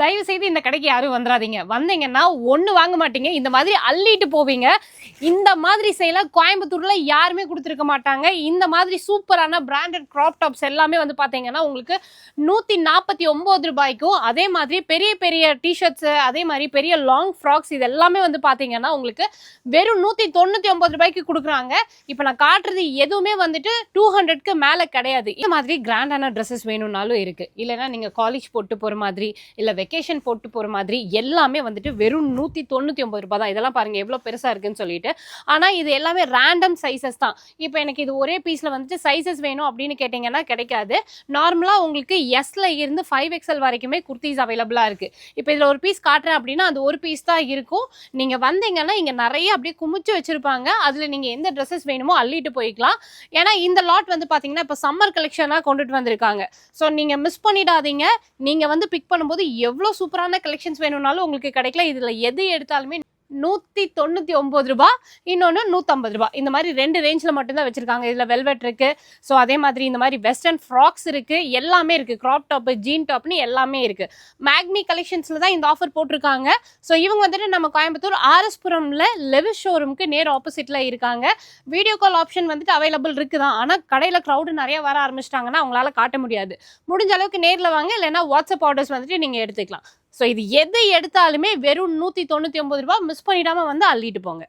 தயவு செய்து இந்த கடைக்கு யாரும் வந்துடாதீங்க. வந்தீங்கன்னா ஒன்று வாங்க மாட்டீங்க, இந்த மாதிரி அள்ளிட்டு போவீங்க. இந்த மாதிரி செய்யல கோயம்புத்தூர்ல யாருமே கொடுத்துருக்க மாட்டாங்க. இந்த மாதிரி சூப்பரான பிராண்டட் கிராப் டாப்ஸ் எல்லாமே வந்து பார்த்தீங்கன்னா உங்களுக்கு 149 ரூபாய்க்கும், அதே மாதிரி பெரிய பெரிய டிஷர்ட்ஸ், அதே மாதிரி பெரிய லாங் ஃப்ராக்ஸ் இது எல்லாமே வந்து பார்த்தீங்கன்னா உங்களுக்கு வெறும் 199 ரூபாய்க்கு கொடுக்குறாங்க. இப்போ நான் காட்டுறது எதுவுமே வந்துட்டு 200க்கு மேலே கிடையாது. இந்த மாதிரி கிராண்டான ட்ரெஸ்ஸஸ் வேணும்னாலும் இருக்கு. இல்லைன்னா நீங்க காலேஜ் போட்டு போற மாதிரி, இல்ல வெக்கேஷன் போட்டு போற மாதிரி எல்லாமே வந்துட்டு வெறும் 199 ரூபாய் தான். இதெல்லாம் பாருங்க எவ்வளவு பெருசா இருக்குன்னு சொல்லிட்டு. ஆனா இது எல்லாமே ரேண்டம் சைசஸ் தான். இப்போ எனக்கு இது ஒரே பீஸ்ல வந்துட்டு சைசஸ் வேணும் அப்படின்னு கேட்டீங்கன்னா கிடைக்காது. நார்மலா உங்களுக்கு எஸ்ல இருந்து 5XL வரைக்குமே குர்த்திஸ் அவைலபிளா இருக்கு. இப்போ இதுல ஒரு பீஸ் காட்டுறேன் அப்படின்னா அது ஒரு பீஸ் தான் இருக்கும். நீங்க வந்தீங்கன்னா இங்க நிறைய அப்படியே குமிச்சு வச்சிருப்பாங்க. அதுல நீங்க எந்த ட்ரெஸ்ஸஸ் வேணுமோ அள்ளிட்டு போய்க்கலாம். ஏன்னா இந்த லாட் வந்து பாத்தீங்கன்னா இப்போ சம்மர் கலெக்ஷனா கொண்டுட்டு வந்திருக்காங்க. ஸோ நீங்க மிஸ் பண்ணிடாதீங்க. நீங்க வந்து பிக் பண்ணும்போது எவ்வளவு சூப்பரான கலெக்ஷன்ஸ் வேணும்னாலும் உங்களுக்கு கிடைக்கல. இதுல எது எடுத்தாலுமே 199 ரூபாய், இன்னொன்று 150 ரூபாய். இந்த மாதிரி 2 ரேஞ்சில் மட்டும்தான் வச்சிருக்காங்க. இதில் வெல்வெட் இருக்கு. ஸோ அதே மாதிரி இந்த மாதிரி வெஸ்டர்ன் ஃப்ராக்ஸ் இருக்கு, எல்லாமே இருக்கு. கிராப் டாப்பு, ஜீன் டாப்னு எல்லாமே இருக்கு. மேக்மி கலெக்ஷன்ஸ்ல தான் இந்த ஆஃபர் போட்டிருக்காங்க. ஸோ இவங்க வந்துட்டு நம்ம கோயம்புத்தூர் ஆர்எஸ்புரம்ல லெவிஸ் ஷோரூமுக்கு நேர் ஆப்போசிட்ல இருக்காங்க. வீடியோ கால் ஆப்ஷன் வந்துட்டு அவைலபிள் இருக்குதான். ஆனால் கடையில் க்ரௌடு நிறைய வர ஆரம்பிச்சிட்டாங்கன்னா அவங்களால காட்ட முடியாது. முடிஞ்ச அளவுக்கு நேரில் வாங்க, இல்லைன்னா வாட்ஸ்அப் ஆர்டர்ஸ் வந்துட்டு நீங்க எடுத்துக்கலாம். ஸோ இது எது எடுத்தாலுமே வெறும் 199 ரூபாய். மிஸ் பண்ணிடாம வந்து அள்ளிட்டு போங்க.